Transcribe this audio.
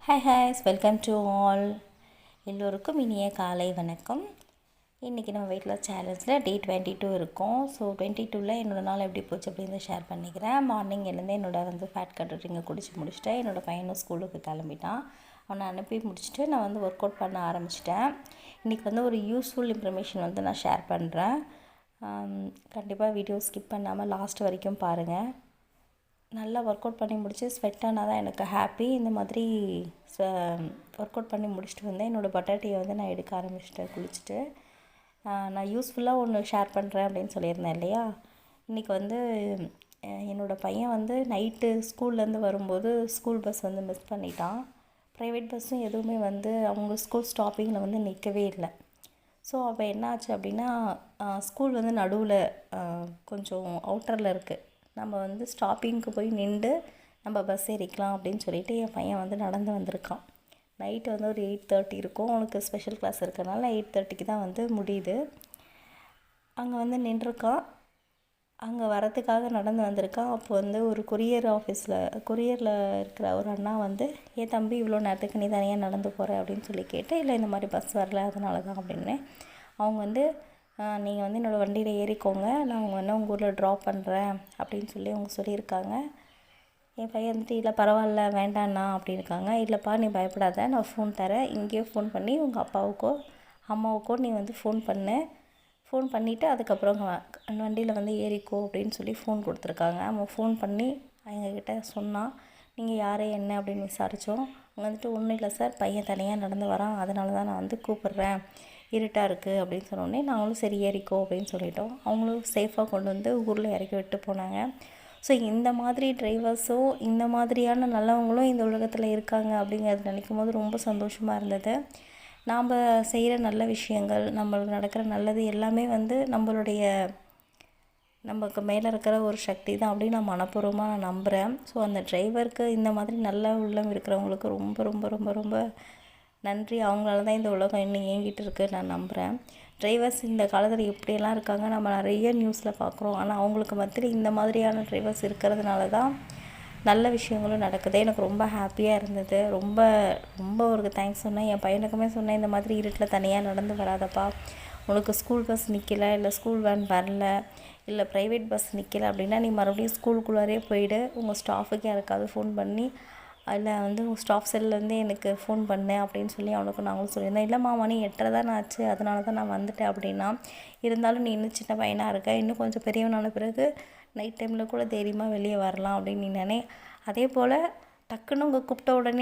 Hi ஹாய்ஸ் welcome to all. எல்லோருக்கும் இனிய காலை வணக்கம். இன்றைக்கி நம்ம வெயிட் லாஸ் சேலஞ்சில் டே 22 இருக்கும். ஸோ 22ல் என்னோடய நாள் எப்படி போச்சு அப்படின்னு ஷேர் பண்ணிக்கிறேன். மார்னிங் எழுந்து என்னோட ஃபேட் கட் ட்ரிங்கை குடிச்சு முடிச்சுட்டேன். என்னோடய பையனும் ஸ்கூலுக்கு கிளம்பிட்டான். அவனை அனுப்பி முடிச்சுட்டு நான் ஒர்க் அவுட் பண்ண ஆரம்பிச்சிட்டேன். இன்றைக்கி ஒரு யூஸ்ஃபுல் இன்ஃபர்மேஷன் நான் ஷேர் பண்ணுறேன். கண்டிப்பாக வீடியோ ஸ்கிப் பண்ணாமல் லாஸ்ட் வரைக்கும் பாருங்கள். நல்லா ஒர்க் அவுட் பண்ணி முடிச்சு ஸ்வெட் ஆனால் தான் எனக்கு ஹாப்பி. இந்த மாதிரி ஒர்க் அவுட் பண்ணி முடிச்சுட்டு வந்தேன். என்னோடய பட்டாட்டியை நான் எடுக்க ஆரம்பிச்சிட்டேன் குளிச்சுட்டு. நான் யூஸ்ஃபுல்லாக ஒன்று ஷேர் பண்ணுறேன் அப்படின்னு சொல்லியிருந்தேன் இல்லையா. இன்றைக்கி என்னோடய பையன் நைட்டு ஸ்கூல்லேருந்து வரும்போது ஸ்கூல் பஸ் மிஸ் பண்ணிட்டான். ப்ரைவேட் பஸ்ஸும் எதுவுமே அவங்க ஸ்கூல் ஸ்டாப்பிங்கில் நிற்கவே இல்லை. ஸோ அப்போ என்ன ஆச்சு அப்படின்னா, ஸ்கூல் நடுவில் கொஞ்சம் அவுட்டரில் இருக்குது. நம்ம ஸ்டாப்பிங்க்கு போய் நின்று நம்ம பஸ் ஏறிக்கலாம் அப்படின்னு சொல்லிட்டு என் பையன் நடந்து வந்திருக்கான். நைட்டு ஒரு 8:30 இருக்கும். அவனுக்கு ஸ்பெஷல் கிளாஸ் இருக்கிறனால 8:30க்கு தான் முடியுது. அங்கே நின்றுருக்கான். அங்கே வரத்துக்காக நடந்து வந்திருக்கான். அப்போ ஒரு கொரியரில் இருக்கிற ஒரு அண்ணா ஏன் தம்பி இவ்வளோ நேரத்துக்கு நீ தனியாக நடந்து போகிற அப்படின்னு சொல்லி கேட்டு, இல்லை இந்த மாதிரி பஸ் வரல அதனால தான் அப்படின்னு. அவங்க நீங்கள் என்னோடய வண்டியில் ஏறிக்கோங்க, நான் உங்கள் ஊரில் ட்ராப் பண்ணுறேன் அப்படின்னு சொல்லி அவங்க சொல்லியிருக்காங்க. என் பையன் இல்லை பரவாயில்ல வேண்டாண்ணா அப்படின்னுருக்காங்க. இல்லைப்பா நீ பயப்படாத, நான் ஃபோன் தரேன், இங்கேயே ஃபோன் பண்ணி உங்கள் அப்பாவுக்கோ அம்மாவுக்கோ நீ ஃபோன் பண்ணிவிட்டு அதுக்கப்புறம் வண்டியில் ஏறிக்கோ அப்படின்னு சொல்லி ஃபோன் கொடுத்துருக்காங்க. அவன் ஃபோன் பண்ணி எங்ககிட்ட சொன்னான். நீங்கள் யார் என்ன அப்படின்னு விசாரித்தோம். அவங்க ஒன்றும் இல்லை சார், பையன் தனியாக நடந்து வரான், அதனால தான் நான் கூப்பிட்றேன், இருட்டாக இருக்குது அப்படின்னு சொன்னோடனே நாங்களும் சரி ஏறிக்கோ அப்படின்னு சொல்லிட்டோம். அவங்களும் சேஃபாக கொண்டு ஊரில் இறக்கி விட்டு போனாங்க. ஸோ இந்த மாதிரி டிரைவர்ஸோ இந்த மாதிரியான நல்லவங்களும் இந்த உலகத்தில் இருக்காங்க அப்படிங்கிறது நினைக்கும் போது ரொம்ப சந்தோஷமாக இருந்தது. நாம் செய்கிற நல்ல விஷயங்கள், நம்மளுக்கு நடக்கிற நல்லது எல்லாமே நமக்கு மேலே இருக்கிற ஒரு சக்தி தான் அப்படின்னு நான் மனப்பூர்வமாக நம்புகிறேன். ஸோ அந்த டிரைவருக்கு இந்த மாதிரி நல்ல உள்ளம் இருக்கிறவங்களுக்கு ரொம்ப ரொம்ப ரொம்ப ரொம்ப நன்றி. அவங்களால தான் இந்த உலகம் இன்னும் இயங்கிட்டு இருக்குது நான் நம்புகிறேன். டிரைவர்ஸ் இந்த காலத்தில் எப்படியெல்லாம் இருக்காங்க நம்ம நிறைய நியூஸில் பார்க்குறோம். ஆனால் அவங்களுக்கு மத்தியில் இந்த மாதிரியான டிரைவர்ஸ் இருக்கிறதுனால தான் நல்ல விஷயங்களும் நடக்குது. எனக்கு ரொம்ப ஹாப்பியாக இருந்தது. ரொம்ப ரொம்ப அவருக்கு தேங்க்ஸ் சொன்னேன். என் பையனுக்குமே சொன்னேன், இந்த மாதிரி இருட்டில் தனியாக நடந்து வராதப்பா, உனக்கு ஸ்கூல் பஸ் நிற்கலை, இல்லை ஸ்கூல் வேன் வரல, இல்லை ப்ரைவேட் பஸ் நிற்கலை அப்படின்னா நீ மறுபடியும் ஸ்கூலுக்குள்ளாரே போயிடு, உங்கள் ஸ்டாஃபுக்கு யாருக்காவது ஃபோன் பண்ணி அதில் உங்கள் ஸ்டாஃப் செல்லேருந்தே எனக்கு ஃபோன் பண்ணேன் அப்படின்னு சொல்லி அவனுக்கு நாங்களும் சொல்லியிருந்தேன். இல்லைம்மா மணி 8:30 தான் ஆச்சு, அதனால தான் நான் வந்துட்டேன் அப்படின்னா. இருந்தாலும் நீ இன்னும் சின்ன பையனாக இருக்க, இன்னும் கொஞ்சம் பெரியவனான பிறகு நைட் டைமில் கூட தைரியமாக வெளியே வரலாம் அப்படின்னு நீ அதே போல் டக்குன்னு உங்கள் கூப்பிட்ட உடனே